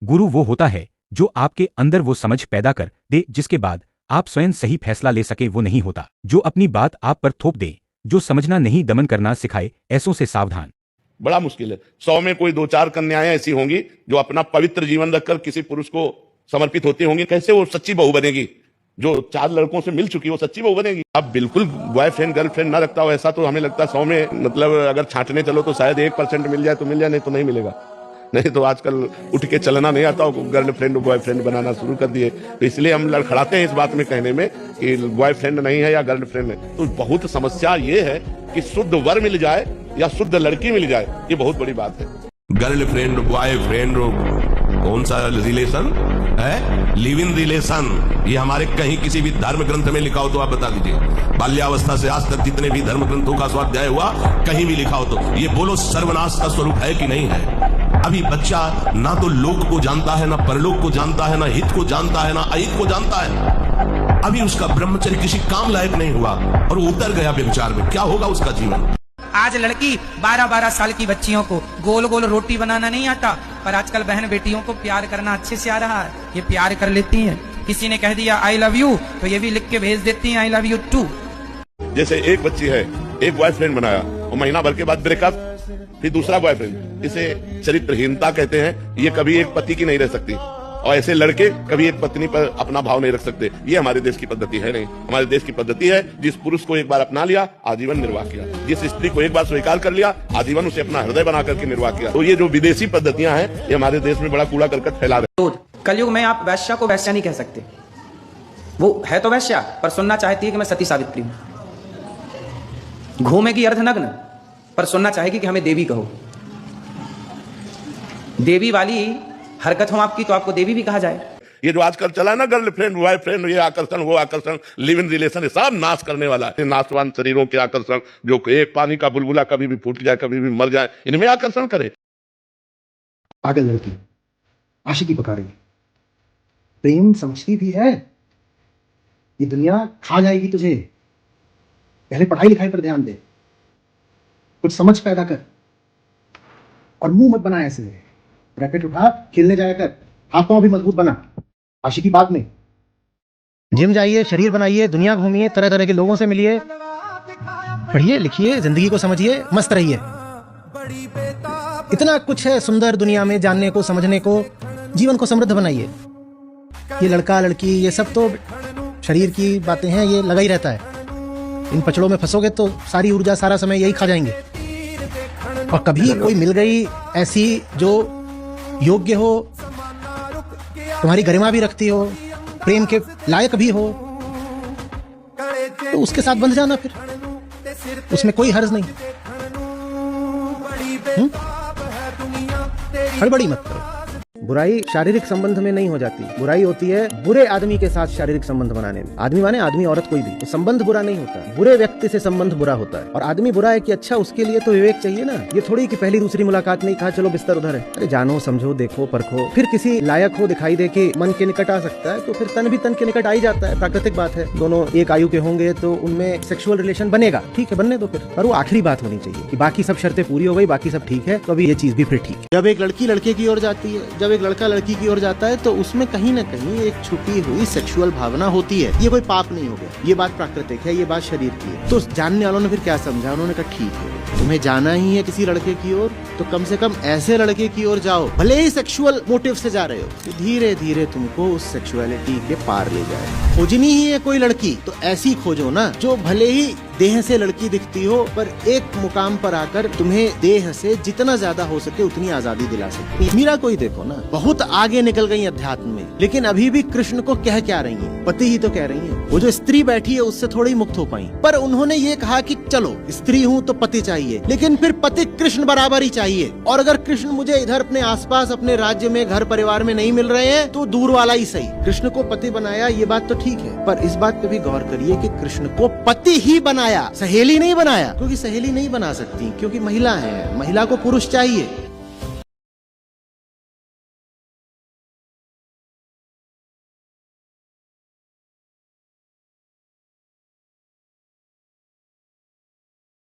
गुरु वो होता है जो आपके अंदर वो समझ पैदा कर दे जिसके बाद आप स्वयं सही फैसला ले सके। वो नहीं होता जो अपनी बात आप पर थोप दे, जो समझना नहीं दमन करना सिखाए। ऐसों से सावधान। बड़ा मुश्किल है। 100 में कोई 2-4 कन्याएं ऐसी होंगी जो अपना पवित्र जीवन रखकर किसी पुरुष को समर्पित होती होंगी। कैसे वो सच्ची बहू बनेगी? जो 4 लड़कों से मिल चुकी वो सच्ची बहू बनेगी? अब बिल्कुल बॉयफ्रेंड गर्लफ्रेंड ना रखता हो ऐसा तो हमें लगता है 100 में मतलब अगर छांटने चलो तो शायद 1% मिल जाए तो मिल जाए, नहीं तो नहीं मिलेगा। नहीं तो आजकल उठ के चलना नहीं आता, गर्लफ्रेंड बॉयफ्रेंड बनाना शुरू कर दिए। तो इसलिए हम लड़खड़ाते हैं इस बात में कहने में कि बॉयफ्रेंड नहीं है या गर्लफ्रेंड है। तो बहुत समस्या ये है कि शुद्ध वर मिल जाए या शुद्ध लड़की मिल जाए, ये बहुत बड़ी बात है। गर्लफ्रेंड बॉयफ्रेंड कौन सा रिलेशन है? Live in relation. ये हमारे कहीं किसी भी धर्म ग्रंथ में लिखा हो तो आप बता दीजिए। बाल्यावस्था से आज तक जितने भी धर्म ग्रंथों का स्वाध्याय हुआ कहीं भी लिखा हो तो ये बोलो सर्वनाश का स्वरूप है कि नहीं है? अभी बच्चा ना तो लोक को जानता है, ना परलोक को जानता है, ना हित को जानता है, ना अहित को जानता है। अभी उसका ब्रह्मचर्य किसी काम लायक नहीं हुआ और वो उतर गया व्यभिचार में। क्या होगा उसका जीवन? आज लड़की 12-12 साल की बच्चियों को गोल गोल रोटी बनाना नहीं आता, पर आजकल बहन बेटियों को प्यार करना अच्छे से आ रहा है। ये प्यार कर लेती हैं। किसी ने कह दिया आई लव यू तो ये भी लिख के भेज देती हैं आई लव यू टू। जैसे एक बच्ची है, एक बॉयफ्रेंड बनाया और महीना भर के बाद ब्रेकअप, फिर दूसरा बॉयफ्रेंड। इसे चरित्रहीनता कहते हैं। ये कभी एक पति की नहीं रह सकती और ऐसे लड़के कभी एक पत्नी पर अपना भाव नहीं रख सकते। ये हमारे देश की पद्धति है नहीं। हमारे देश की पद्धति है जिस पुरुष को एक बार अपना लिया आजीवन निर्वाह किया, जिस स्त्री को एक बार स्वीकार कर लिया आजीवन उसे अपना हृदय बना करके निर्वाह किया। तो ये जो विदेशी पद्धतियां हैं ये हमारे देश में बड़ा कूड़ा करकट फैला रहे हैं। कलयुग में आप वैश्या को वैश्या नहीं कह सकते। वो है तो वैश्या पर सुनना चाहती है कि मैं सती सावित्री हूं। घूमेगी अर्धनग्न पर सुनना चाहेगी कि हमें देवी कहो। देवी वाली हरकत हो आपकी तो आपको देवी भी कहा जाए। ये जो आजकल चला है ना गर्लफ्रेंड बॉयफ्रेंड, ये आकर्षण वो आकर्षण, लिव इन रिलेशन, ये सब नाश करने वाला है। नाशवान शरीरों के आकर्षण, जो एक पानी का बुलबुला कभी भी फूट जाए कभी भी मर जाए, इनमें आकर्षण करे। पागल लड़की आशिकी पका रही, प्रेम समझती भी है। ये दुनिया खा जाएगी तुझे। पहले पढ़ाई लिखाई पर ध्यान दे, कुछ समझ पैदा कर और मुंह मत बना ऐसे। रैकेट उठा खेलने जाया कर, हाथ पांव भी मजबूत बना। आशिकी बाद में। जिम जाइए, शरीर बनाइए, दुनिया घूमिए, तरह तरह के लोगों से मिलिए, पढ़िए लिखिए, जिंदगी को समझिए, मस्त रहिए। इतना कुछ है सुंदर दुनिया में जानने को, समझने को। जीवन को समृद्ध बनाइए। ये लड़का लड़की ये सब तो शरीर की बातें हैं, ये लगा ही रहता है। इन पचड़ों में फंसोगे तो सारी ऊर्जा सारा समय यही खा जाएंगे। और कभी कोई मिल गई ऐसी जो योग्य हो, तुम्हारी गरिमा भी रखती हो, प्रेम के लायक भी हो, तो उसके साथ बंध जाना। फिर उसमें कोई हर्ज नहीं। हड़बड़ी मत करो। बुराई शारीरिक संबंध में नहीं हो जाती, बुराई होती है बुरे आदमी के साथ शारीरिक संबंध बनाने में। आदमी माने आदमी औरत कोई भी, तो संबंध बुरा नहीं होता, बुरे व्यक्ति से संबंध बुरा होता है। और आदमी बुरा है कि अच्छा, उसके लिए तो विवेक चाहिए ना। ये थोड़ी कि पहली दूसरी मुलाकात में ही कहा चलो बिस्तर उधर है। अरे जानो समझो देखो परखो, फिर किसी लायक हो दिखाई दे के मन के निकट आ सकता है तो फिर तन भी तन के निकट आ ही जाता है। प्राकृतिक बात है। दोनों एक आयु के होंगे तो उनमें सेक्सुअल रिलेशन बनेगा, ठीक है, बनने दो फिर। पर वो आखिरी बात होनी चाहिए कि बाकी सब शर्तें पूरी हो गई, बाकी सब ठीक है, तो अभी ये चीज भी फिर ठीक है। जब एक लड़की लड़के की ओर जाती है, जब एक लड़का लड़की की ओर जाता है तो उसमें कहीं ना कहीं एक छुपी हुई सेक्सुअल भावना होती है। ये कोई पाप नहीं हो गया, ये बात प्राकृतिक है, ये बात शरीर की है। तो जानने वालों ने फिर क्या समझा, उन्होंने कहा ठीक है, तुम्हें जाना ही है किसी लड़के की ओर तो कम से कम ऐसे लड़के की ओर जाओ, भले ही सेक्सुअल मोटिव से जा रहे हो, तो धीरे धीरे तुमको उस सेक्सुअलिटी के पार ले जाए। खोजनी ही है कोई लड़की तो ऐसी खोजो ना जो भले ही देह से लड़की दिखती हो पर एक मुकाम पर आकर तुम्हें देह से जितना ज्यादा हो सके उतनी आजादी दिला सकती है। मीरा कोई देखो ना, बहुत आगे निकल गई अध्यात्म में, लेकिन अभी भी कृष्ण को कह क्या रही है? पति ही तो कह रही है। वो जो स्त्री बैठी है उससे थोड़ी मुक्त हो पाई, पर उन्होंने ये कहा कि चलो स्त्री हूँ तो पति चाहिए, लेकिन फिर पति कृष्ण बराबर ही चाहिए। और अगर कृष्ण मुझे इधर अपने आसपास अपने राज्य में घर परिवार में नहीं मिल रहे हैं तो दूर वाला ही सही। कृष्ण को पति बनाया ये बात तो ठीक है, पर इस बात पे भी गौर करिए कि कृष्ण को पति ही बनाया, सहेली नहीं बनाया। क्योंकि सहेली नहीं बना सकती, क्योंकि महिला है, महिला को पुरुष चाहिए।